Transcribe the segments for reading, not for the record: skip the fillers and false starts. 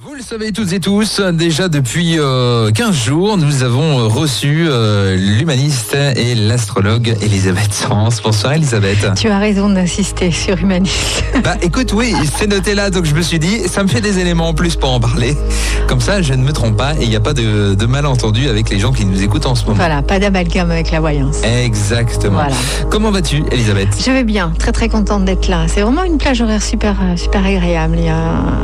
Vous le savez toutes et tous, déjà depuis 15 jours, nous avons reçu l'humaniste et l'astrologue Elisabeth Sens. Bonsoir Elisabeth. Tu as raison d'insister sur humaniste. Bah écoute, oui, c'est noté là, donc je me suis dit, ça me fait des éléments en plus pour en parler. Comme ça, je ne me trompe pas et il n'y a pas de malentendu avec les gens qui nous écoutent en ce moment. Voilà, pas d'amalgame avec la voyance. Exactement. Voilà. Comment vas-tu Elisabeth? Je vais bien, très très contente d'être là. C'est vraiment une plage horaire super agréable.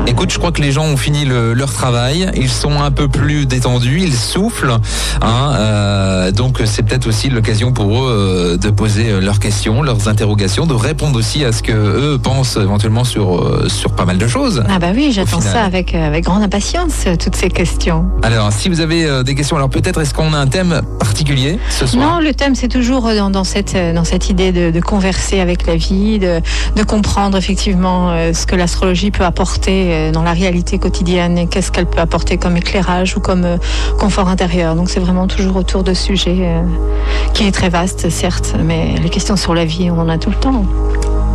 Écoute, je crois que les gens ont fini leur travail, ils sont un peu plus détendus, ils soufflent, donc c'est peut-être aussi l'occasion pour eux de poser leurs questions, leurs interrogations, de répondre aussi à ce que eux pensent éventuellement sur pas mal de choses. Ah bah oui, j'attends ça avec grande impatience, toutes ces questions. Alors, si vous avez des questions, alors peut-être est-ce qu'on a un thème particulier ce soir? Non, le thème c'est toujours dans cette idée de converser avec la vie, de comprendre effectivement ce que l'astrologie peut apporter dans la réalité quotidienne et qu'est-ce qu'elle peut apporter comme éclairage ou comme confort intérieur. Donc c'est vraiment toujours autour de ce sujet qui est très vaste, certes, mais les questions sur la vie, on en a tout le temps.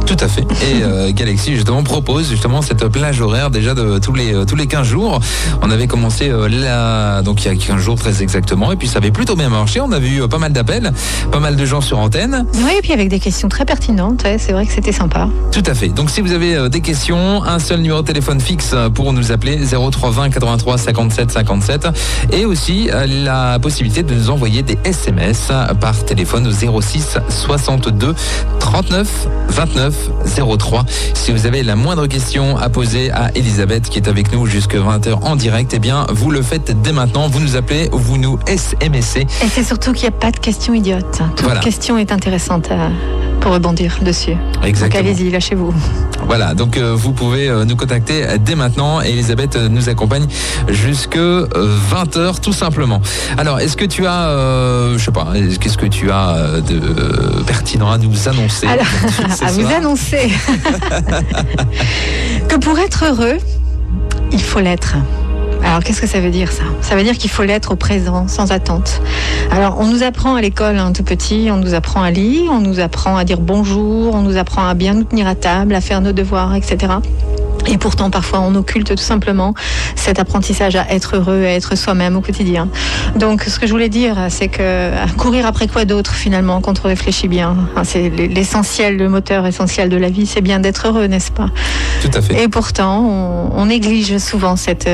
Tout à fait. Et Galaxy justement propose justement cette plage horaire déjà de tous les 15 jours. On avait commencé donc il y a 15 jours très exactement, et puis ça avait plutôt bien marché. On avait eu pas mal d'appels, pas mal de gens sur antenne. Oui, et puis avec des questions très pertinentes, c'est vrai que c'était sympa. Tout à fait. Donc si vous avez des questions, un seul numéro de téléphone fixe pour nous appeler, 0320 83 57 57, et aussi la possibilité de nous envoyer des SMS par téléphone au 06 62 39 29 03. Si vous avez la moindre question à poser à Elisabeth qui est avec nous jusqu'à 20h en direct, eh bien vous le faites dès maintenant, vous nous appelez ou vous nous SMSez. Et c'est surtout qu'il n'y a pas de question idiote. Toute question est intéressante pour rebondir dessus. Exactement. Donc allez-y, lâchez-vous. Voilà, donc vous pouvez nous contacter dès maintenant et Elisabeth nous accompagne jusque 20h tout simplement. Alors, est-ce que tu as, je sais pas, qu'est-ce que tu as de pertinent à nous annoncer? Alors, à vous annoncer que pour être heureux, il faut l'être. Alors, qu'est-ce que ça veut dire ça? Ça veut dire qu'il faut l'être au présent, sans attente. Alors, on nous apprend à l'école, tout petit, on nous apprend à lire, on nous apprend à dire bonjour, on nous apprend à bien nous tenir à table, à faire nos devoirs, etc. Et pourtant, parfois, on occulte tout simplement cet apprentissage à être heureux, à être soi-même au quotidien. Donc, ce que je voulais dire, c'est que courir après quoi d'autre, finalement, quand on réfléchit bien? C'est l'essentiel, le moteur essentiel de la vie, c'est bien d'être heureux, n'est-ce pas? Tout à fait. Et pourtant, on néglige souvent cette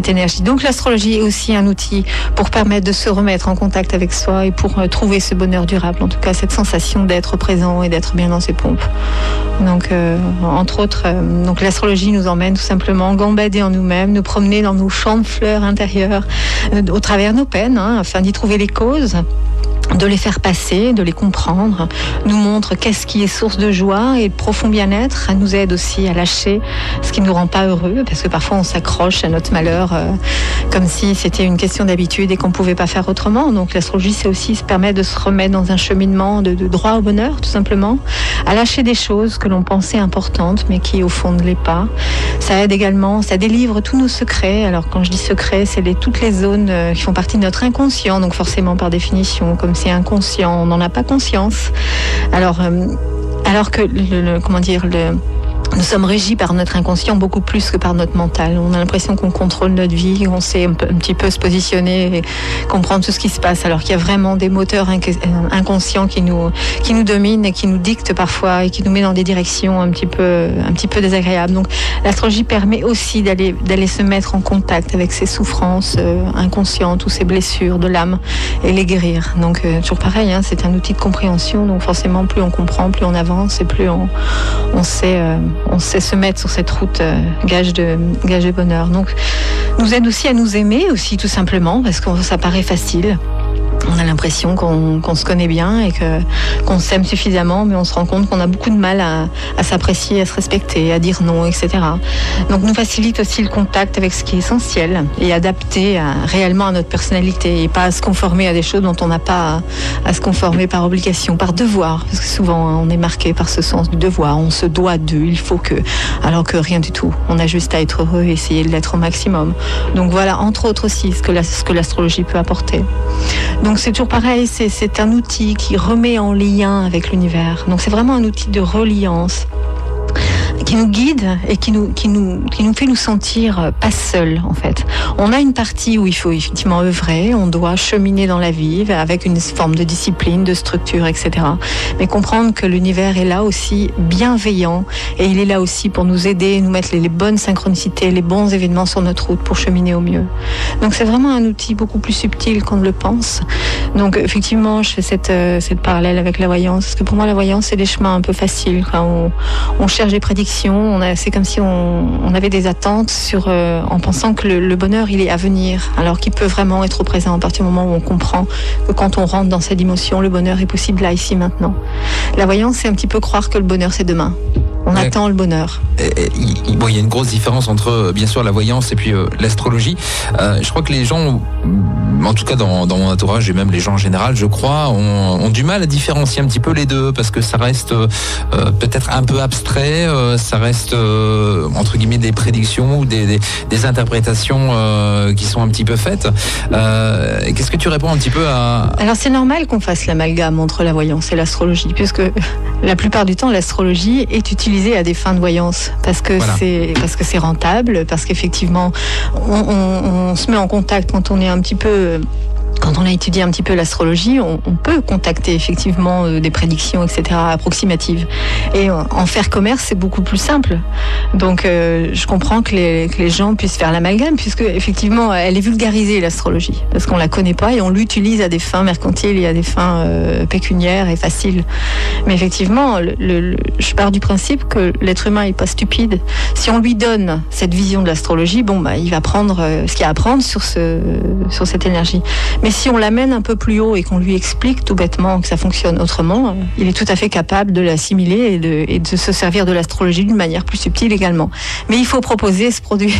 énergie. Donc l'astrologie est aussi un outil pour permettre de se remettre en contact avec soi et pour trouver ce bonheur durable, en tout cas cette sensation d'être présent et d'être bien dans ses pompes. Donc entre autres, donc l'astrologie nous emmène tout simplement gambader en nous-mêmes, nous promener dans nos champs de fleurs intérieures au travers de nos peines, afin d'y trouver les causes, de les faire passer, de les comprendre, nous montre qu'est-ce qui est source de joie et de profond bien-être. Elle nous aide aussi à lâcher ce qui ne nous rend pas heureux, parce que parfois on s'accroche à notre malheur comme si c'était une question d'habitude et qu'on ne pouvait pas faire autrement. Donc l'astrologie, c'est aussi se permettre de se remettre dans un cheminement de droit au bonheur, tout simplement, à lâcher des choses que l'on pensait importantes, mais qui au fond ne l'est pas. Ça aide également, ça délivre tous nos secrets. Alors quand je dis secrets, c'est toutes les zones qui font partie de notre inconscient, donc forcément par définition, comme c'est inconscient, on n'en a pas conscience. Alors que nous sommes régis par notre inconscient beaucoup plus que par notre mental. On a l'impression qu'on contrôle notre vie, qu'on sait un petit peu se positionner et comprendre tout ce qui se passe, alors qu'il y a vraiment des moteurs inconscients qui nous dominent et qui nous dictent parfois et qui nous mettent dans des directions un petit peu désagréables. Donc l'astrologie permet aussi d'aller se mettre en contact avec ces souffrances inconscientes ou ces blessures de l'âme et les guérir. Donc toujours pareil, c'est un outil de compréhension. Donc forcément, plus on comprend, plus on avance et plus on sait se mettre sur cette route gage de bonheur. Donc, nous aide aussi à nous aimer aussi, tout simplement, parce que ça paraît facile. On a l'impression qu'on se connaît bien et qu'on s'aime suffisamment, mais on se rend compte qu'on a beaucoup de mal à s'apprécier, à se respecter, à dire non, etc. Donc nous facilite aussi le contact avec ce qui est essentiel et adapté réellement à notre personnalité et pas à se conformer à des choses dont on n'a pas à se conformer par obligation, par devoir. Parce que souvent on est marqué par ce sens du devoir, on se doit de, il faut que, alors que rien du tout. On a juste à être heureux et essayer de l'être au maximum. Donc voilà, entre autres aussi, ce que l'astrologie peut apporter. Donc c'est toujours pareil, c'est un outil qui remet en lien avec l'univers. Donc c'est vraiment un outil de reliance nous guide et qui nous fait nous sentir pas seuls, en fait. On a une partie où il faut effectivement œuvrer, on doit cheminer dans la vie avec une forme de discipline, de structure, etc. Mais comprendre que l'univers est là aussi bienveillant et il est là aussi pour nous aider, nous mettre les bonnes synchronicités, les bons événements sur notre route pour cheminer au mieux. Donc c'est vraiment un outil beaucoup plus subtil qu'on ne le pense. Donc effectivement, je fais cette parallèle avec la voyance, parce que pour moi la voyance c'est des chemins un peu faciles. Quand on cherche des prédictions, c'est comme si on avait des attentes en pensant que le bonheur il est à venir, alors qu'il peut vraiment être présent à partir du moment où on comprend que quand on rentre dans cette dimension, le bonheur est possible là, ici, maintenant. La voyance, c'est un petit peu croire que le bonheur c'est demain. On attend le bonheur. Il y a une grosse différence entre, bien sûr, la voyance et puis l'astrologie. Je crois que les gens, en tout cas dans mon entourage et même les gens en général, je crois, ont du mal à différencier un petit peu les deux parce que ça reste peut-être un peu abstrait, ça reste entre guillemets des prédictions ou des interprétations qui sont un petit peu faites. Qu'est-ce que tu réponds un petit peu à... Alors c'est normal qu'on fasse l'amalgame entre la voyance et l'astrologie, puisque la plupart du temps l'astrologie est utilisée à des fins de voyance parce que c'est rentable, parce qu'effectivement on se met en contact quand on est un petit peu... Quand on a étudié un petit peu l'astrologie, on peut contacter effectivement des prédictions, etc., approximatives. Et en faire commerce, c'est beaucoup plus simple. Donc, je comprends que les gens puissent faire l'amalgame, puisque effectivement, elle est vulgarisée, l'astrologie, parce qu'on la connaît pas et on l'utilise à des fins mercantiles et à des fins pécuniaires et faciles. Mais effectivement, je pars du principe que l'être humain est pas stupide. Si on lui donne cette vision de l'astrologie, il va prendre ce qu'il y a à prendre sur cette énergie. Mais si on l'amène un peu plus haut et qu'on lui explique tout bêtement que ça fonctionne autrement, il est tout à fait capable de l'assimiler et de se servir de l'astrologie d'une manière plus subtile également. Mais il faut proposer ce produit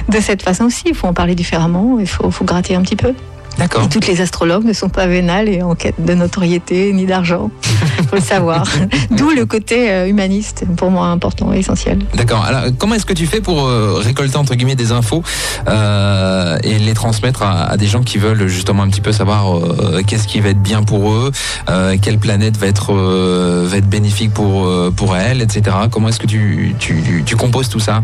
de cette façon aussi. Il faut en parler différemment, il faut gratter un petit peu. D'accord. Et toutes les astrologues ne sont pas vénales et en quête de notoriété ni d'argent. Il faut le savoir. D'où le côté humaniste, pour moi, important et essentiel. D'accord. Alors, comment est-ce que tu fais pour récolter, entre guillemets, des infos et les transmettre à des gens qui veulent justement un petit peu savoir qu'est-ce qui va être bien pour eux, quelle planète va être bénéfique pour elle, etc. Comment est-ce que tu composes tout ça ?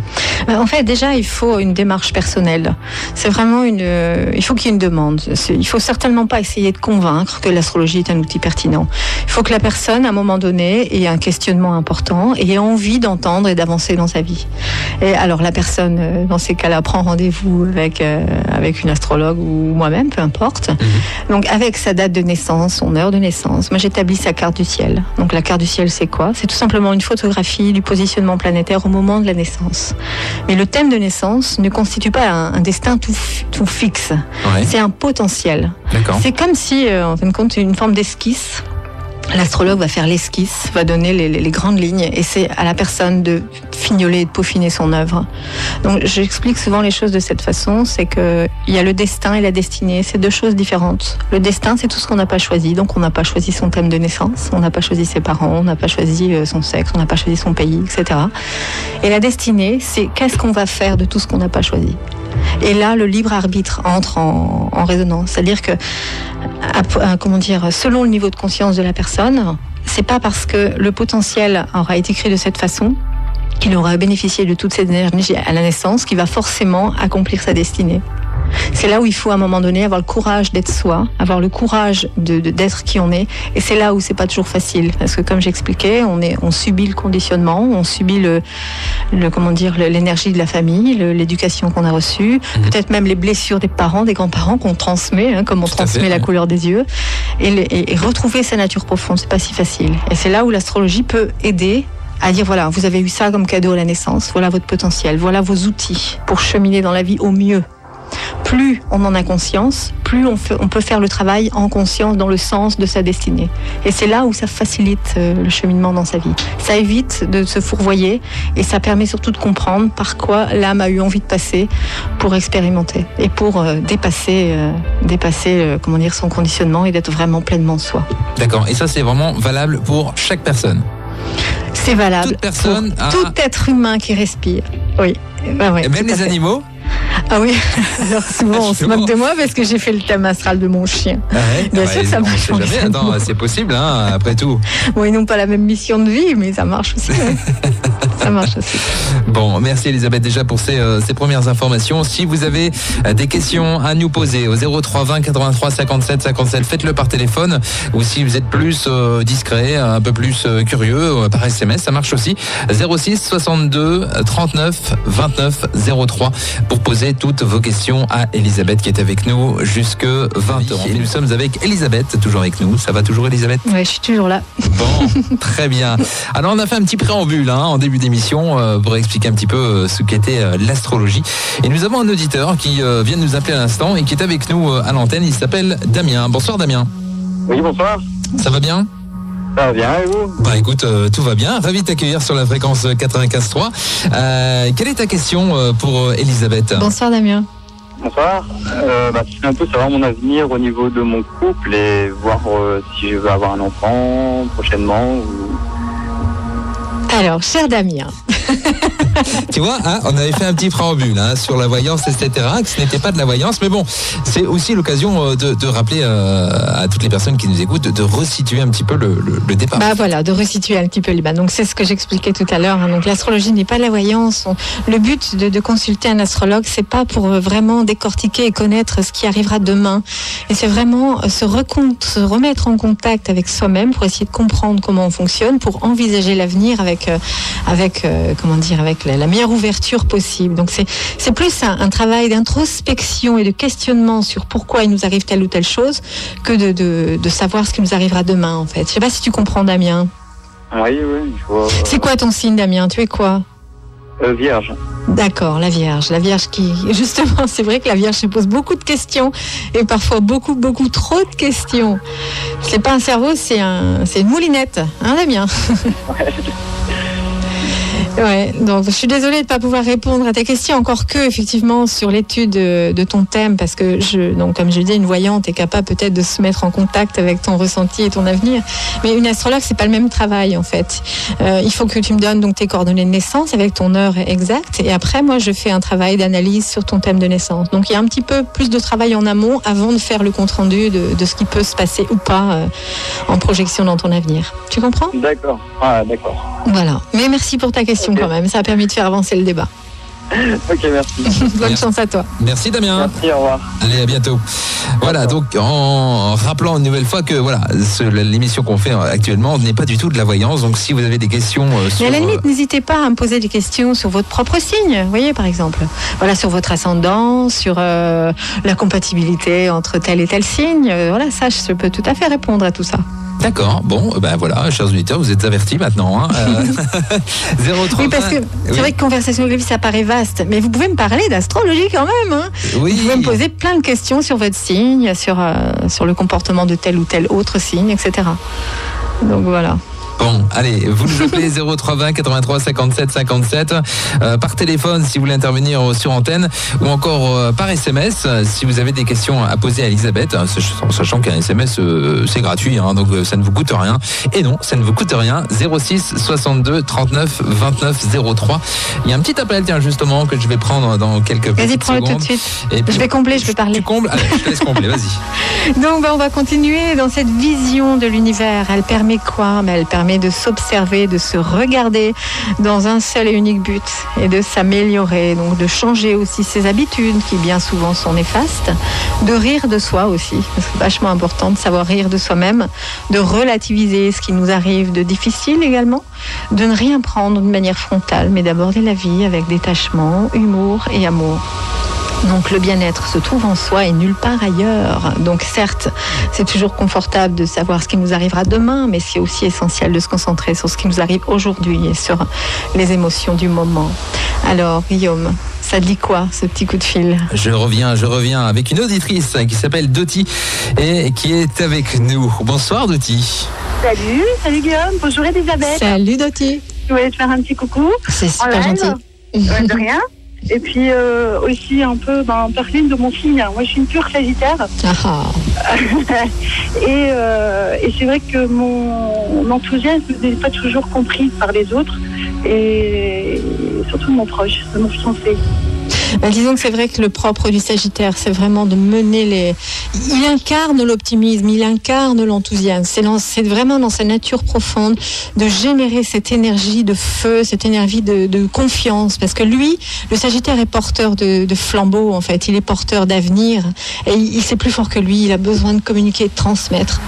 En fait, déjà, il faut une démarche personnelle. C'est vraiment il faut qu'il y ait une demande. Il faut certainement pas essayer de convaincre que l'astrologie est un outil pertinent. Il faut que la personne, à un moment donné, ait un questionnement important et ait envie d'entendre et d'avancer dans sa vie. Et alors la personne, dans ces cas-là, prend rendez-vous avec une astrologue ou moi-même, peu importe. Donc avec sa date de naissance, son heure de naissance, moi j'établis sa carte du ciel. Donc la carte du ciel, c'est quoi ? C'est tout simplement une photographie du positionnement planétaire au moment de la naissance. Mais le thème de naissance ne constitue pas un destin tout fixe. Ouais. C'est un potentiel. D'accord. C'est comme si, en fin de compte, une forme d'esquisse. L'astrologue va faire l'esquisse, va donner les grandes lignes et c'est à la personne de fignoler et de peaufiner son œuvre. Donc j'explique souvent les choses de cette façon, c'est qu'il y a le destin et la destinée, c'est deux choses différentes. Le destin, c'est tout ce qu'on n'a pas choisi, donc on n'a pas choisi son thème de naissance, on n'a pas choisi ses parents, on n'a pas choisi son sexe, on n'a pas choisi son pays, etc. Et la destinée, c'est qu'est-ce qu'on va faire de tout ce qu'on n'a pas choisi. Et là, le libre arbitre entre en résonance. C'est-à-dire que, selon le niveau de conscience de la personne, c'est pas parce que le potentiel aura été créé de cette façon qu'il aura bénéficié de toute cette énergie à la naissance qu'il va forcément accomplir sa destinée. C'est là où il faut à un moment donné avoir le courage d'être soi, avoir le courage d'être qui on est. Et c'est là où c'est pas toujours facile, parce que comme j'expliquais, on subit le conditionnement, on subit l'énergie de la famille, l'éducation qu'on a reçue, peut-être même les blessures des parents, des grands-parents qu'on transmet, comme on transmet la couleur des yeux, et retrouver sa nature profonde, c'est pas si facile. Et c'est là où l'astrologie peut aider à dire voilà, vous avez eu ça comme cadeau à la naissance, voilà votre potentiel, voilà vos outils pour cheminer dans la vie au mieux. Plus on en a conscience, plus on peut faire le travail en conscience dans le sens de sa destinée. Et c'est là où ça facilite le cheminement dans sa vie. Ça évite de se fourvoyer et ça permet surtout de comprendre par quoi l'âme a eu envie de passer pour expérimenter et pour dépasser son conditionnement et d'être vraiment pleinement soi. D'accord. Et ça, c'est vraiment valable pour chaque personne. C'est valable toute personne pour tout être humain qui respire. Oui. Et même les animaux ? Ah oui, alors souvent on se moque de moi parce que j'ai fait le thème astral de mon chien. Bien sûr, ça marche. On sait jamais. Attends, c'est possible, hein, après tout. Bon, ils n'ont pas la même mission de vie, mais ça marche aussi. Ça marche aussi. Bon, merci Elisabeth déjà pour ces premières informations. Si vous avez des questions à nous poser au 03 20 83 57 57, faites-le par téléphone. Ou si vous êtes plus discret, un peu plus curieux, par SMS, ça marche aussi. 06 62 39 29 03 pour poser toutes vos questions à Elisabeth qui est avec nous jusque 20h. Et nous sommes avec Elisabeth, toujours avec nous. Ça va toujours Elisabeth ? Oui, je suis toujours là. Bon, très bien. Alors on a fait un petit préambule en début d'émission pour expliquer un petit peu ce qu'était l'astrologie. Et nous avons un auditeur qui vient de nous appeler à l'instant et qui est avec nous à l'antenne. Il s'appelle Damien. Bonsoir Damien. Oui, bonsoir. Ça va bien ? Ça va bien, et vous ? Bah écoute, tout va bien. Ravi de t'accueillir sur la fréquence 95.3. Quelle est ta question pour Elisabeth ? Bonsoir Damien. Bonsoir. C'est un peu savoir mon avenir au niveau de mon couple et voir si je veux avoir un enfant prochainement. Alors, cher Damien. Tu vois, on avait fait un petit préambule sur la voyance, etc., que ce n'était pas de la voyance, mais bon, c'est aussi l'occasion de rappeler à toutes les personnes qui nous écoutent de resituer un petit peu le départ. Bah voilà, de resituer un petit peu les bases. Donc c'est ce que j'expliquais tout à l'heure. Donc l'astrologie n'est pas la voyance. Le but de consulter un astrologue, c'est pas pour vraiment décortiquer et connaître ce qui arrivera demain. Et c'est vraiment se remettre en contact avec soi-même pour essayer de comprendre comment on fonctionne, pour envisager l'avenir avec la meilleure ouverture possible. Donc c'est plus un travail d'introspection et de questionnement sur pourquoi il nous arrive telle ou telle chose que de savoir ce qui nous arrivera demain en fait. Je sais pas si tu comprends Damien. Oui, je vois. C'est quoi ton signe Damien ? Tu es quoi ? Vierge. D'accord, la Vierge qui, justement, c'est vrai que la Vierge se pose beaucoup de questions et parfois beaucoup trop de questions. C'est pas un cerveau, c'est une moulinette, hein Damien ? Ouais, donc je suis désolée de ne pas pouvoir répondre à ta question, encore que effectivement sur l'étude de ton thème, parce que comme je le dis, une voyante est capable peut-être de se mettre en contact avec ton ressenti et ton avenir, mais une astrologue c'est pas le même travail en fait. Il faut que tu me donnes donc tes coordonnées de naissance avec ton heure exacte, et après moi je fais un travail d'analyse sur ton thème de naissance. Donc il y a un petit peu plus de travail en amont avant de faire le compte rendu de ce qui peut se passer ou pas en projection dans ton avenir. Tu comprends ? D'accord. Ah, d'accord. Voilà. Mais merci pour ta question quand même. Ça a permis de faire avancer le débat. Ok, merci. Bonne chance à toi. Merci Damien. Merci, au revoir. Allez, à bientôt. Voilà, donc en rappelant une nouvelle fois que l'émission qu'on fait actuellement n'est pas du tout de la voyance. Donc si vous avez des questions sur... Mais à la limite, n'hésitez pas à me poser des questions sur votre propre signe. Vous voyez, par exemple, sur votre ascendant, sur la compatibilité entre tel et tel signe. Ça, je peux tout à fait répondre à tout ça. D'accord, bon, chers auditeurs, vous êtes avertis maintenant. 030. Oui, parce que c'est vrai que conversation avec lui, ça paraît vaste, mais vous pouvez me parler d'astrologie quand même. Oui. Vous pouvez me poser plein de questions sur votre signe, sur le comportement de tel ou tel autre signe, etc. Donc voilà. Bon, allez, vous nous appelez 03 20 83 57 57 par téléphone si vous voulez intervenir sur antenne ou encore par SMS si vous avez des questions à poser à Elisabeth, sachant qu'un SMS c'est gratuit, donc ça ne vous coûte rien. Et non, ça ne vous coûte rien. 06 62 39 29 03. Il y a un petit appel, justement, que je vais prendre dans quelques petites secondes. Vas-y, prends-le tout de suite. Et puis, je vais combler, je vais parler. Tu combles ? Allez, je te laisse combler, vas-y. Donc, on va continuer dans cette vision de l'univers. Elle permet quoi ? Elle permet de s'observer, de se regarder dans un seul et unique but et de s'améliorer, donc de changer aussi ses habitudes qui bien souvent sont néfastes, de rire de soi aussi, c'est vachement important de savoir rire de soi-même, de relativiser ce qui nous arrive de difficile également, de ne rien prendre de manière frontale mais d'aborder la vie avec détachement, humour et amour. Donc le bien-être se trouve en soi et nulle part ailleurs. Donc certes, c'est toujours confortable de savoir ce qui nous arrivera demain, mais c'est aussi essentiel de se concentrer sur ce qui nous arrive aujourd'hui et sur les émotions du moment. Alors Guillaume, ça te dit quoi ce petit coup de fil ? Je reviens avec une auditrice qui s'appelle Doti et qui est avec nous. Bonsoir Doti. Salut Guillaume, bonjour Elisabeth. Salut Doti. Je voulais te faire un petit coucou. C'est super gentil. De rien. Et puis aussi un peu personne de mon signe. Moi je suis une pure Sagittaire. Et c'est vrai que mon enthousiasme n'est pas toujours compris par les autres et surtout mon proche, mon fiancé. Disons que c'est vrai que le propre du Sagittaire, c'est vraiment de mener il incarne l'optimisme, il incarne l'enthousiasme. C'est vraiment dans sa nature profonde de générer cette énergie de feu, cette énergie de confiance. Parce que lui, le Sagittaire est porteur de flambeau, en fait. Il est porteur d'avenir. Et il sait plus fort que lui. Il a besoin de communiquer, de transmettre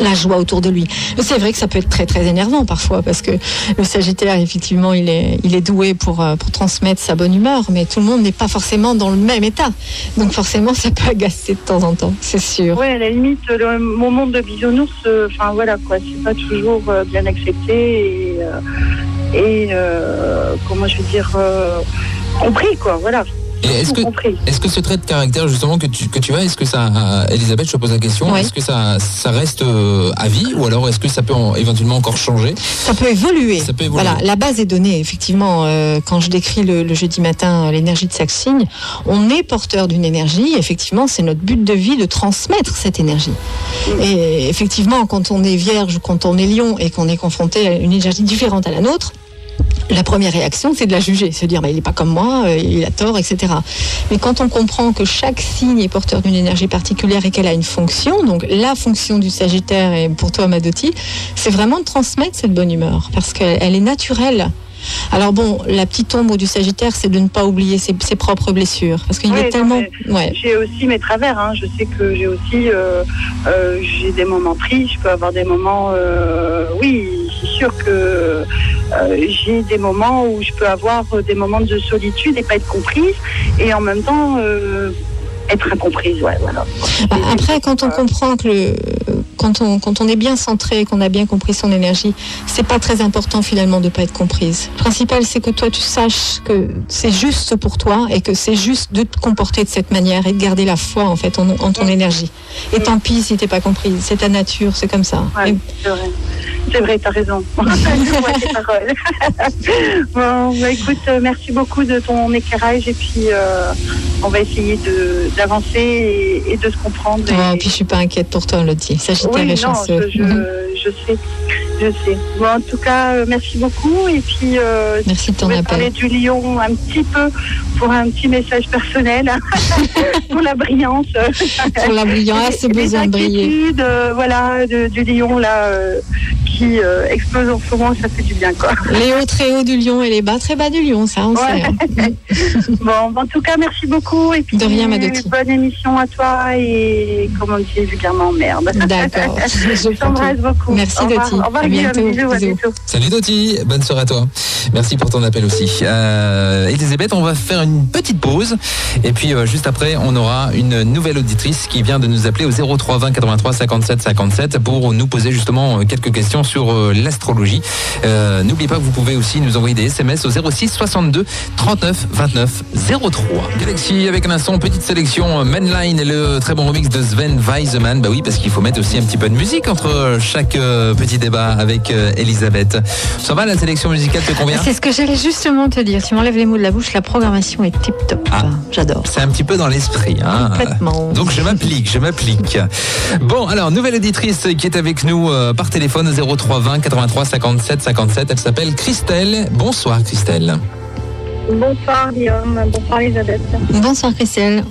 la joie autour de lui. Mais c'est vrai que ça peut être très très énervant parfois, parce que le Sagittaire, effectivement, il est doué pour transmettre sa bonne humeur, mais tout le monde n'est pas forcément dans le même état. Donc forcément, ça peut agacer de temps en temps, c'est sûr. Oui, à la limite, mon monde de bisounours, voilà quoi, c'est pas toujours bien accepté et comment je veux dire, compris quoi, voilà. Et est-ce que ce trait de caractère justement que tu as, est-ce que ça, Elisabeth, je te pose la question, oui. Est-ce que ça reste à vie, ou alors est-ce que ça peut éventuellement encore changer? Ça peut évoluer. Voilà, la base est donnée. Effectivement, quand je décris le jeudi matin l'énergie de chaque signe, on est porteur d'une énergie. Effectivement, c'est notre but de vie de transmettre cette énergie. Et effectivement, quand on est Vierge ou quand on est Lion et qu'on est confronté à une énergie différente à la nôtre, la première réaction, c'est de la juger, se dire il n'est pas comme moi, il a tort, etc. Mais quand on comprend que chaque signe est porteur d'une énergie particulière et qu'elle a une fonction, donc la fonction du Sagittaire, et pour toi Madoti, c'est vraiment de transmettre cette bonne humeur, parce qu'elle est naturelle. Alors bon, la petite ombre du Sagittaire, c'est de ne pas oublier ses propres blessures, parce qu'il est tellement... J'ai aussi mes travers, hein. Je sais que j'ai aussi j'ai des moments tristes, je peux avoir des moments... oui, c'est sûr que j'ai des moments où je peux avoir des moments de solitude et pas être comprise, et en même temps... être incomprise, ouais, voilà. Après, quand on comprend que quand on est bien centré, qu'on a bien compris son énergie, c'est pas très important finalement de pas être comprise. Le principal, c'est que toi, tu saches que c'est juste pour toi et que c'est juste de te comporter de cette manière et de garder la foi en fait en ton énergie. Et tant pis si t'es pas comprise, c'est ta nature, c'est comme ça. Ouais, c'est vrai, t'as raison. Je vois tes paroles. Bon, bah, écoute, merci beaucoup de ton éclairage, et puis on va essayer d'avancer et de se comprendre. Et puis je suis pas inquiète pour toi, Lottie. Sagittaire est chanceux. Je sais. Bon, en tout cas, merci beaucoup, et puis merci de ton appel. Parler du lion un petit peu pour un petit message personnel pour la brillance. Pour la brillance, c'est besoin de briller. Voilà, du lion là. Qui explose en ce moment, ça fait du bien quoi. Les hauts très hauts du lion et les bas très bas du lion, ça on sait. Hein. Bon, en tout cas, merci beaucoup, et puis de rien, Madoti. Bonne émission à toi, et comme on dit vulgairement, merde. D'accord. Je t'embrasse beaucoup. Merci Doti. Au revoir, à bientôt. Bisous. Salut Doti, bonne soirée à toi. Merci pour ton appel aussi. Elisabeth, on va faire une petite pause, et puis juste après, on aura une nouvelle auditrice qui vient de nous appeler au 03 20 83 57 57 pour nous poser justement quelques questions sur l'astrologie. N'oubliez pas que vous pouvez aussi nous envoyer des SMS au 06 62 39 29 03. Galaxy avec un instant, petite sélection Mainline et le très bon remix de Sven Weiseman. Bah oui, parce qu'il faut mettre aussi un petit peu de musique entre chaque petit débat avec Elisabeth. Ça va, la sélection musicale te convient? C'est ce que j'allais justement te dire. Tu m'enlèves les mots de la bouche, la programmation est tip top. J'adore. C'est un petit peu dans l'esprit. Hein. Complètement. Donc je m'applique. Bon, alors, nouvelle auditrice qui est avec nous par téléphone au 03 20 83 57 57. Elle s'appelle Christelle. Bonsoir Christelle. Bonsoir Guillaume, bonsoir Elisabeth. Bonsoir Christelle.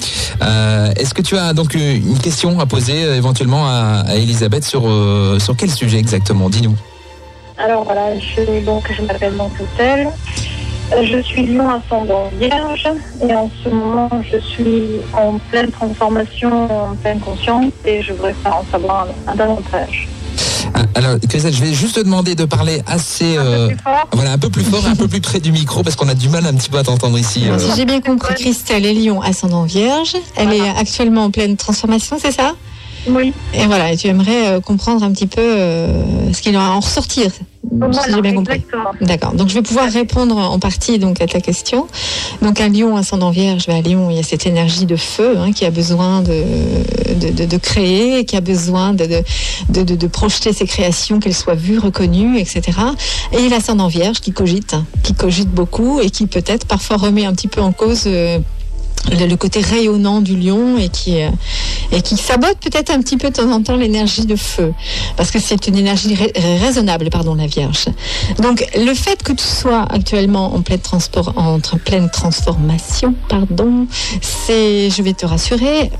Est-ce que tu as donc une question à poser éventuellement à Elisabeth sur quel sujet exactement? Dis-nous. Alors voilà, je m'appelle Christelle. Je suis Lion ascendant Vierge, et en ce moment je suis en pleine transformation, en pleine conscience, et je voudrais en savoir davantage. Alors Christelle, je vais juste te demander de parler assez un peu plus fort, un peu plus près du micro, parce qu'on a du mal un petit peu à t'entendre ici. Si j'ai bien compris, Christelle est Lion ascendant Vierge. Elle est actuellement en pleine transformation, c'est ça? Oui. Et voilà, et tu aimerais comprendre un petit peu ce qu'il va en ressortir. Si j'ai bien compris. D'accord. Donc je vais pouvoir répondre en partie donc à ta question. Donc un Lion ascendant Vierge, à Lion, il y a cette énergie de feu qui a besoin de créer, qui a besoin de projeter ses créations, qu'elles soient vues, reconnues, etc. Et l'ascendant Vierge qui cogite beaucoup et qui peut-être parfois remet un petit peu en cause le côté rayonnant du lion et qui et qui sabote peut-être un petit peu de temps en temps l'énergie de feu, parce que c'est une énergie raisonnable, la Vierge. Donc le fait que tu sois actuellement en pleine transformation, c'est, je vais te rassurer,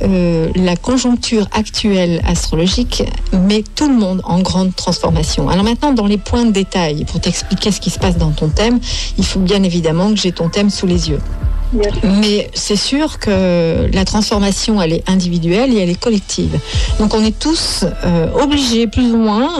la conjoncture actuelle astrologique met tout le monde en grande transformation. Alors maintenant, dans les points de détail, pour t'expliquer ce qui se passe dans ton thème, il faut bien évidemment que j'ai ton thème sous les yeux. Mais c'est sûr que la transformation, elle est individuelle et elle est collective. Donc on est tous obligés plus ou moins,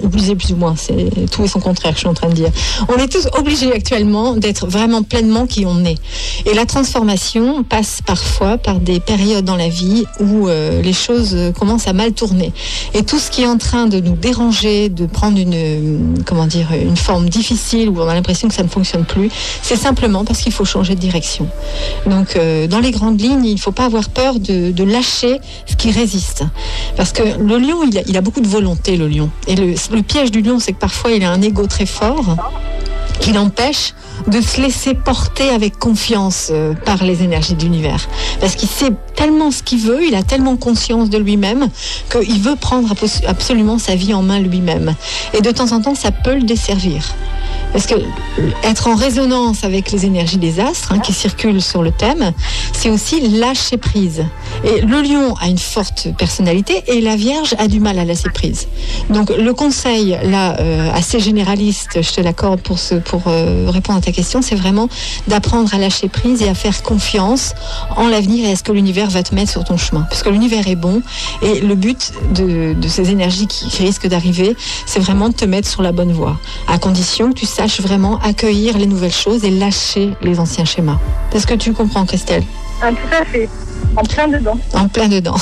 obligés plus ou moins, c'est tout et son contraire que je suis en train de dire. On est tous obligés actuellement d'être vraiment pleinement qui on est. Et la transformation passe parfois par des périodes dans la vie où les choses commencent à mal tourner. Et tout ce qui est en train de nous déranger, de prendre une forme difficile où on a l'impression que ça ne fonctionne plus, c'est simplement parce qu'il faut changer de direction. Donc dans les grandes lignes, il ne faut pas avoir peur de lâcher ce qui résiste. Parce que le lion, il a beaucoup de volonté, le lion. Et le piège du lion, c'est que parfois il a un ego très fort qui l'empêche de se laisser porter avec confiance par les énergies de l'univers. Parce qu'il sait tellement ce qu'il veut, il a tellement conscience de lui-même qu'il veut prendre absolument sa vie en main lui-même. Et de temps en temps, ça peut le desservir. Parce que être en résonance avec les énergies des astres qui circulent sur le thème, c'est aussi lâcher prise. Et le lion a une forte personnalité et la Vierge a du mal à lâcher prise. Donc le conseil, là, assez généraliste, je te l'accorde pour répondre à ta question, c'est vraiment d'apprendre à lâcher prise et à faire confiance en l'avenir et à ce que l'univers va te mettre sur ton chemin. Parce que l'univers est bon et le but de ces énergies qui risquent d'arriver, c'est vraiment de te mettre sur la bonne voie. À condition que tu saches vraiment accueillir les nouvelles choses et lâcher les anciens schémas. Est-ce que tu comprends, Christelle ? Tout à fait. En plein dedans. En plein dedans.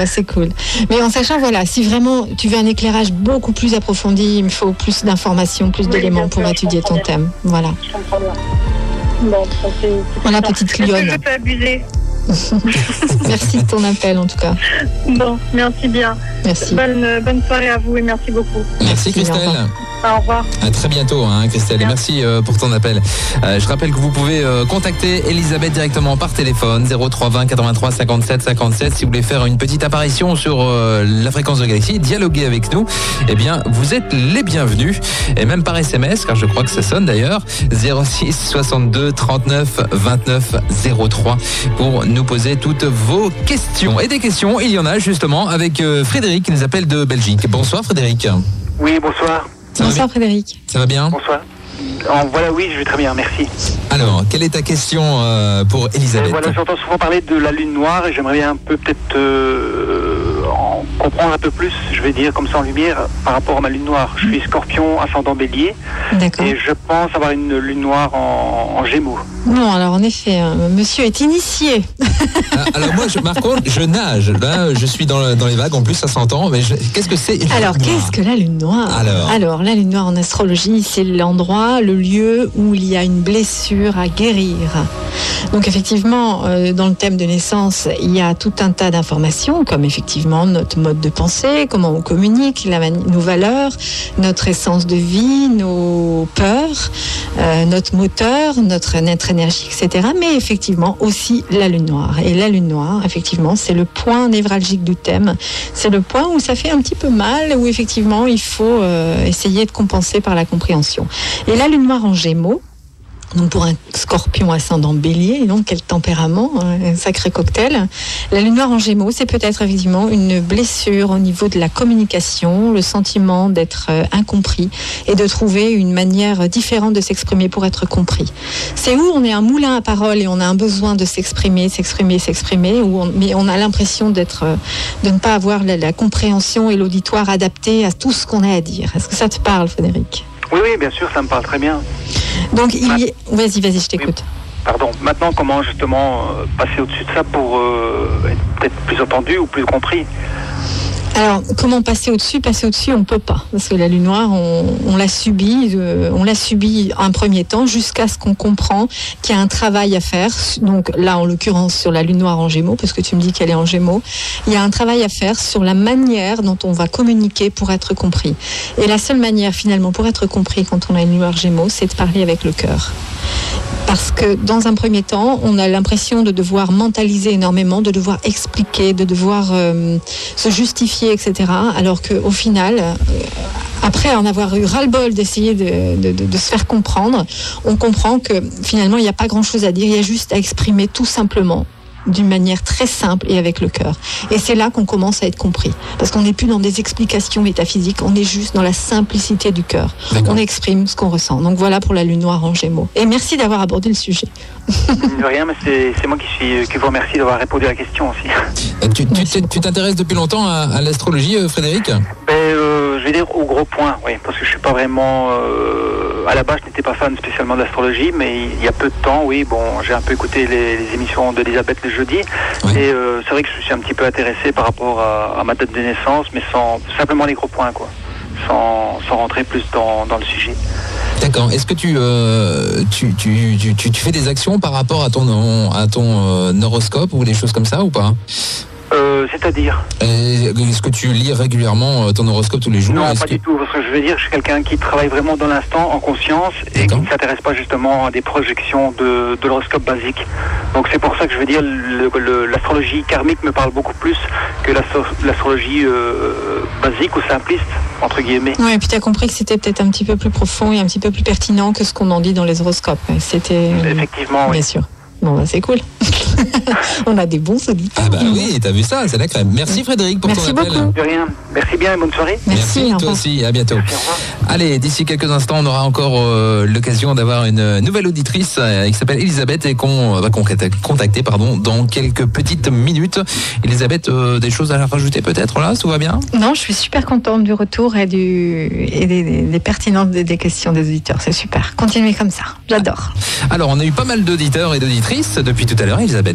C'est cool. Mais en sachant, si vraiment tu veux un éclairage beaucoup plus approfondi, il me faut plus d'informations, plus d'éléments pour étudier ton thème. Voilà. Je comprends bien. Bon, ça c'est voilà, petite lionne. Je peux abuser. Merci de ton appel en tout cas. Bon, merci bien. Merci. Bonne soirée à vous et merci beaucoup. Merci Christelle. Au revoir. À très bientôt Christelle et merci pour ton appel. Je rappelle que vous pouvez contacter Elisabeth directement par téléphone 03 20 83 57 57 si vous voulez faire une petite apparition sur la fréquence de Galaxy, dialoguer avec nous. Eh bien vous êtes les bienvenus et même par SMS car je crois que ça sonne d'ailleurs 06 62 39 29 03 pour nous poser toutes vos questions. Et des questions, il y en a justement avec Frédéric qui nous appelle de Belgique. Bonsoir Frédéric. Oui, bonsoir. Bonsoir Frédéric. Ça va bien ? Bonsoir. Oui, je vais très bien, merci. Alors, quelle est ta question pour Elisabeth ? J'entends souvent parler de la lune noire et j'aimerais bien un peu peut-être en comprendre un peu plus, je vais dire comme ça en lumière, par rapport à ma lune noire. Je suis Scorpion, ascendant Bélier. D'accord. Et je pense avoir une lune noire en Gémeaux. Non, alors en effet, monsieur est initié. Alors moi, par contre, je nage. Là, je suis dans les vagues, en plus ça s'entend. Mais qu'est-ce que c'est ? Alors, qu'est-ce que la lune noire ? Alors, la lune noire en astrologie, c'est l'endroit, le lieu où il y a une blessure à guérir. Donc effectivement, dans le thème de naissance, il y a tout un tas d'informations, comme effectivement notre mode de pensée, comment on communique, nos valeurs, notre essence de vie, nos peurs, notre moteur, notre énergie, etc. Mais effectivement aussi la lune noire. Et la lune noire, effectivement, c'est le point névralgique du thème. C'est le point où ça fait un petit peu mal, où effectivement il faut essayer de compenser par la compréhension. Et la lune noire en Gémeaux, donc pour un Scorpion ascendant Bélier, donc quel tempérament, un sacré cocktail. La lune noire en Gémeaux, c'est peut-être effectivement une blessure au niveau de la communication, le sentiment d'être incompris et de trouver une manière différente de s'exprimer pour être compris. C'est où on est un moulin à parole et on a un besoin de s'exprimer, mais on a l'impression de ne pas avoir la compréhension et l'auditoire adapté à tout ce qu'on a à dire. Est-ce que ça te parle, Frédéric ? Oui, bien sûr, ça me parle très bien. Donc, vas-y, je t'écoute. Oui. Pardon. Maintenant, comment justement passer au-dessus de ça pour être peut-être plus entendu ou plus compris ? Alors, comment passer au-dessus ? Passer au-dessus, on ne peut pas. Parce que la lune noire, on l'a subie un premier temps jusqu'à ce qu'on comprend qu'il y a un travail à faire. Donc là, en l'occurrence, sur la lune noire en Gémeaux, parce que tu me dis qu'elle est en Gémeaux, il y a un travail à faire sur la manière dont on va communiquer pour être compris. Et la seule manière, finalement, pour être compris quand on a une lune noire Gémeaux, c'est de parler avec le cœur. Parce que dans un premier temps, on a l'impression de devoir mentaliser énormément, de devoir expliquer, de devoir se justifier, etc. Alors qu'au final, après en avoir eu ras-le-bol d'essayer de se faire comprendre, on comprend que finalement, il n'y a pas grand-chose à dire, il y a juste à exprimer tout simplement d'une manière très simple et avec le cœur. Et c'est là qu'on commence à être compris. Parce qu'on n'est plus dans des explications métaphysiques, on est juste dans la simplicité du cœur. D'accord. On exprime ce qu'on ressent. Donc voilà pour la lune noire en Gémeaux. Et merci d'avoir abordé le sujet. De rien, mais c'est moi qui vous remercie d'avoir répondu à la question aussi. Tu t'intéresses depuis longtemps à l'astrologie, Frédéric ? Je vais dire au gros point, oui, parce que je suis pas vraiment... à la base, je n'étais pas fan spécialement de l'astrologie, mais il y a peu de temps, oui, j'ai un peu écouté les émissions d'Elisabeth le jeudi, oui. Et c'est vrai que je suis un petit peu intéressé par rapport à ma date de naissance, mais sans simplement les gros points, quoi, sans rentrer plus dans le sujet. D'accord. Est-ce que tu fais des actions par rapport à ton horoscope ou des choses comme ça ou pas ? C'est-à-dire est-ce que tu lis régulièrement ton horoscope tous les jours ? Non, pas du tout, parce que je veux dire, je suis quelqu'un qui travaille vraiment dans l'instant, en conscience, et qui ne s'intéresse pas justement à des projections de l'horoscope basique. Donc c'est pour ça que je veux dire, l'astrologie karmique me parle beaucoup plus que l'astrologie basique ou simpliste, entre guillemets. Oui, et puis tu as compris que c'était peut-être un petit peu plus profond et un petit peu plus pertinent que ce qu'on en dit dans les horoscopes. C'était... Effectivement, oui. Bien sûr. Bon, bah, c'est cool. On a des bons auditeurs. Ah bah oui, t'as vu ça, c'est la crème. Merci Frédéric pour ton appel. Merci beaucoup. De rien. Merci bien et bonne soirée. Merci toi aussi, à bientôt. Merci, au revoir. Allez, d'ici quelques instants, on aura encore l'occasion d'avoir une nouvelle auditrice qui s'appelle Elisabeth et qu'on va contacter dans quelques petites minutes. Elisabeth, des choses à rajouter peut-être là, tout va bien ? Non, je suis super contente du retour et des pertinentes des questions des auditeurs. C'est super. Continuez comme ça. J'adore. Alors, on a eu pas mal d'auditeurs et d'auditrices depuis tout à l'heure, Elisabeth.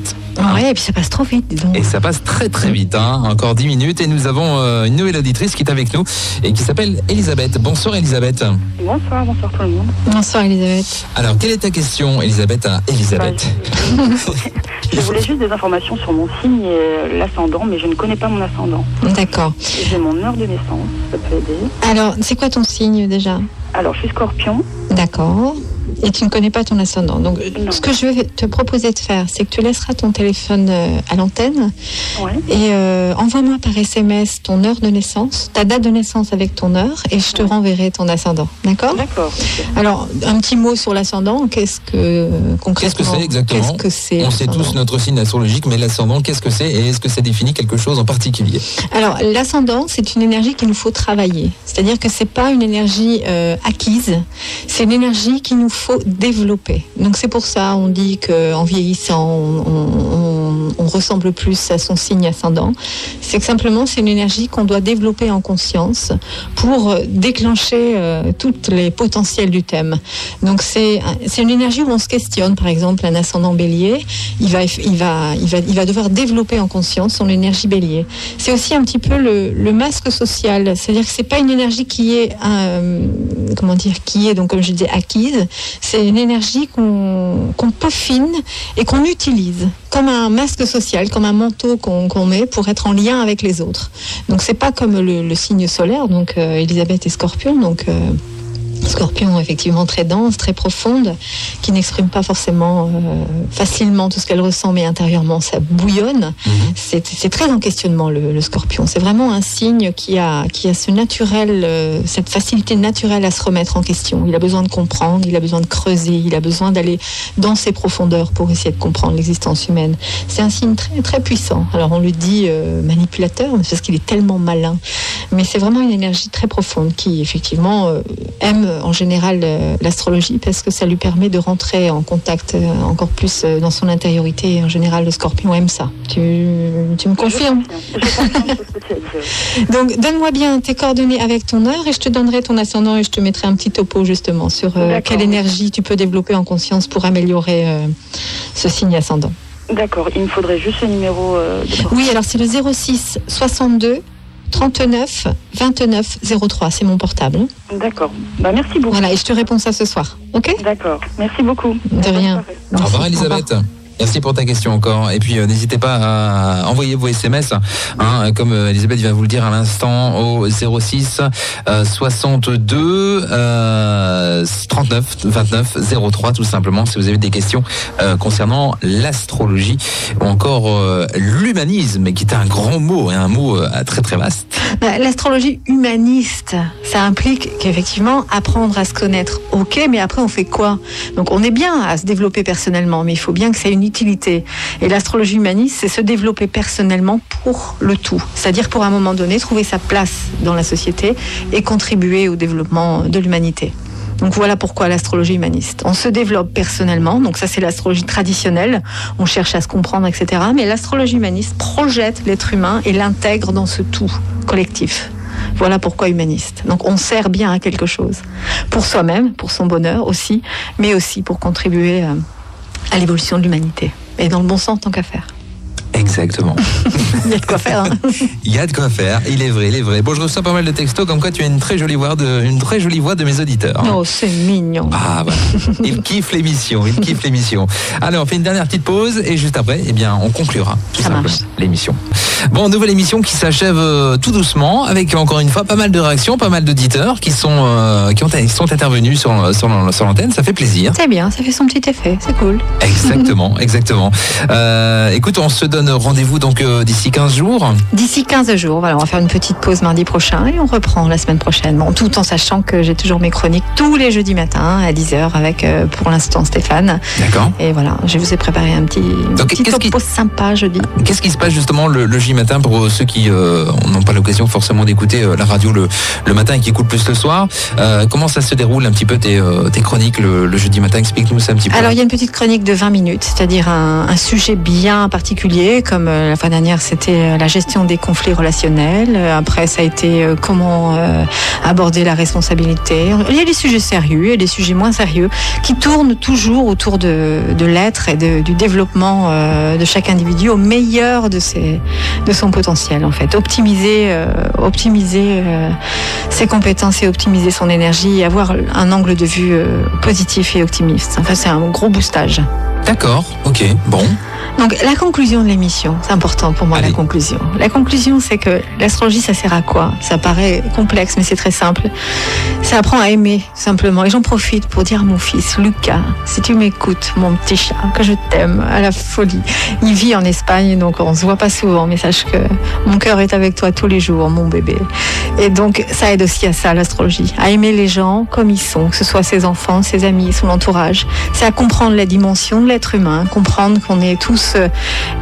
Oui, et puis ça passe trop vite, dis donc. Et ça passe très très vite, hein. Encore 10 minutes et nous avons une nouvelle auditrice qui est avec nous et qui s'appelle Elisabeth. Bonsoir Elisabeth. Bonsoir tout le monde. Bonsoir Elisabeth. Alors, quelle est ta question, Elisabeth, à Elisabeth ? Je voulais juste des informations sur mon signe et l'ascendant, mais je ne connais pas mon ascendant. D'accord. J'ai mon heure de naissance, ça peut aider. Alors, c'est quoi ton signe déjà ? Alors, je suis Scorpion. D'accord. Et tu ne connais pas ton ascendant. Donc, non. Ce que je vais te proposer de faire, c'est que tu laisseras ton téléphone à l'antenne. Ouais. Et envoie-moi par SMS ton heure de naissance, ta date de naissance avec ton heure, et je te renverrai ton ascendant. D'accord ? D'accord. Alors, un petit mot sur l'ascendant. Qu'est-ce que concrètement ? Qu'est-ce que c'est exactement ? Qu'est-ce que c'est ? On sait tous notre signe astrologique, mais l'ascendant, qu'est-ce que c'est et est-ce que ça définit quelque chose en particulier ? Alors, l'ascendant, c'est une énergie qu'il nous faut travailler. C'est-à-dire que c'est pas une énergie acquise, c'est une énergie qu'il nous faut développer. Donc c'est pour ça on dit qu'en vieillissant, on ressemble plus à son signe ascendant. C'est que simplement c'est une énergie qu'on doit développer en conscience pour déclencher toutes les potentiels du thème. Donc c'est une énergie où on se questionne. Par exemple, un ascendant bélier, il va devoir développer en conscience son énergie bélier. C'est aussi un petit peu le masque social. C'est-à-dire que c'est pas une énergie qui est donc comme je disais acquise. C'est une énergie qu'on peaufine et qu'on utilise comme un masque social, comme un manteau qu'on met pour être en lien avec les autres. Donc c'est pas comme le signe solaire, donc Elisabeth est Scorpion, donc Scorpion effectivement très dense, très profonde, qui n'exprime pas forcément facilement tout ce qu'elle ressent, mais intérieurement ça bouillonne. C'est très en questionnement le Scorpion. C'est vraiment un signe qui a ce naturel, cette facilité naturelle à se remettre en question. Il a besoin de comprendre, il a besoin de creuser, il a besoin d'aller dans ses profondeurs pour essayer de comprendre l'existence humaine. C'est un signe très très puissant. Alors on le dit manipulateur, parce qu'il est tellement malin, mais c'est vraiment une énergie très profonde qui effectivement aime en général l'astrologie parce que ça lui permet de rentrer en contact encore plus dans son intériorité, et en général le Scorpion aime ça. Tu me confirmes ? Donc donne-moi bien tes coordonnées avec ton heure et je te donnerai ton ascendant et je te mettrai un petit topo justement sur quelle énergie tu peux développer en conscience pour améliorer ce signe ascendant. D'accord, il me faudrait juste le numéro de... Oui, alors c'est le 06 62 39 29 03. C'est mon portable. D'accord. Bah, merci beaucoup. Voilà, et je te réponds ça ce soir. Ok ? D'accord. Merci beaucoup. De rien. Au revoir Elisabeth. Merci pour ta question encore. Et puis n'hésitez pas à envoyer vos SMS, comme Elisabeth vient vous le dire à l'instant, au 06 62 39 29 03 tout simplement, si vous avez des questions concernant l'astrologie ou encore l'humanisme, qui est un grand mot, un mot très très vaste. L'astrologie humaniste, ça implique qu'effectivement apprendre à se connaître, ok, mais après on fait quoi ? Donc on est bien à se développer personnellement, mais il faut bien que ça ait une utilité. Et l'astrologie humaniste, c'est se développer personnellement pour le tout. C'est-à-dire pour un moment donné, trouver sa place dans la société et contribuer au développement de l'humanité. Donc voilà pourquoi l'astrologie humaniste. On se développe personnellement, donc ça c'est l'astrologie traditionnelle, on cherche à se comprendre, etc. Mais l'astrologie humaniste projette l'être humain et l'intègre dans ce tout collectif. Voilà pourquoi humaniste. Donc on sert bien à quelque chose. Pour soi-même, pour son bonheur aussi, mais aussi pour contribuer à l'évolution de l'humanité. Et dans le bon sens, tant qu'à faire. Exactement. Il y a de quoi faire. Il y a de quoi faire, il est vrai, il est vrai. Bon, je reçois pas mal de textos comme quoi tu as une très jolie voix de mes auditeurs. Oh, c'est mignon. Ah, voilà. Ils kiffent l'émission, Allez, on fait une dernière petite pause et juste après, on conclura tout simplement l'émission. Bon, nouvelle émission qui s'achève tout doucement avec encore une fois pas mal de réactions, pas mal d'auditeurs qui sont intervenus sur l'antenne. Ça fait plaisir. C'est bien, ça fait son petit effet, c'est cool. Exactement. Écoute, on se donne rendez-vous donc d'ici 15 jours. D'ici 15 jours, voilà, on va faire une petite pause mardi prochain et on reprend la semaine prochaine. Bon, tout en sachant que j'ai toujours mes chroniques tous les jeudis matins à 10h avec pour l'instant Stéphane. D'accord. Et voilà, je vous ai préparé un petit topo sympa jeudi. Qu'est-ce qui se passe justement le jeudi matin pour ceux qui n'ont pas l'occasion forcément d'écouter la radio le matin et qui écoutent plus le soir? Comment ça se déroule un petit peu tes chroniques le jeudi matin? Explique-nous ça un petit peu. Alors il y a une petite chronique de 20 minutes, c'est-à-dire un sujet bien particulier, comme la fois dernière c'était la gestion des conflits relationnels. Après ça a été comment aborder la responsabilité. Il y a des sujets sérieux et des sujets moins sérieux qui tournent toujours autour de l'être et du développement de chaque individu au meilleur de son potentiel en fait. Optimiser ses compétences et optimiser son énergie et avoir un angle de vue positif et optimiste. Enfin c'est un gros boostage. D'accord, ok, bon. Donc la conclusion de l'émission, c'est important pour moi. Allez. La conclusion, c'est que l'astrologie, ça sert à quoi? Ça paraît complexe, mais c'est très simple. Ça apprend à aimer, simplement. Et j'en profite pour dire à mon fils, Lucas, si tu m'écoutes, mon petit chat, que je t'aime à la folie. Il vit en Espagne, donc on se voit pas souvent, mais sache que mon cœur est avec toi tous les jours, mon bébé. Et donc ça aide aussi à ça, l'astrologie, à aimer les gens comme ils sont, que ce soit ses enfants, ses amis, son entourage. C'est à comprendre la dimension de l'être humain, comprendre qu'on est tous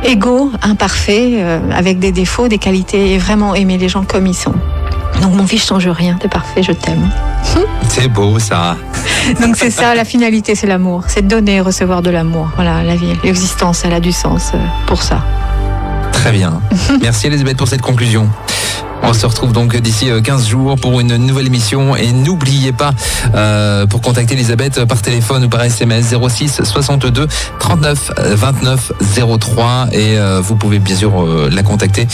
égaux, imparfaits, avec des défauts, des qualités, et vraiment aimer les gens comme ils sont. Donc mon fils, je change rien, t'es parfait, je t'aime. C'est beau ça. Donc c'est ça, la finalité, c'est l'amour, c'est de donner et recevoir de l'amour. Voilà, la vie, l'existence, elle a du sens pour ça. Très bien. Merci Elisabeth pour cette conclusion. On se retrouve donc d'ici 15 jours pour une nouvelle émission et n'oubliez pas pour contacter Elisabeth par téléphone ou par SMS 06 62 39 29 03 et vous pouvez bien sûr la contacter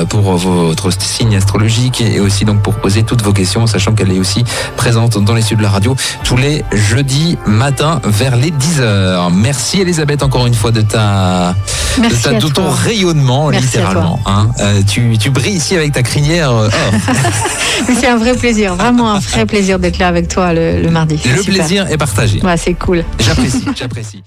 pour votre signe astrologique et aussi donc pour poser toutes vos questions, sachant qu'elle est aussi présente dans les studios de la radio tous les jeudis matins vers les 10h. Merci Elisabeth encore une fois de ton rayonnement. Merci littéralement. Tu brilles ici avec ta crinière. Mais c'est un vrai plaisir, vraiment un vrai plaisir d'être là avec toi le mardi. Le plaisir est partagé. Ouais, c'est cool. J'apprécie.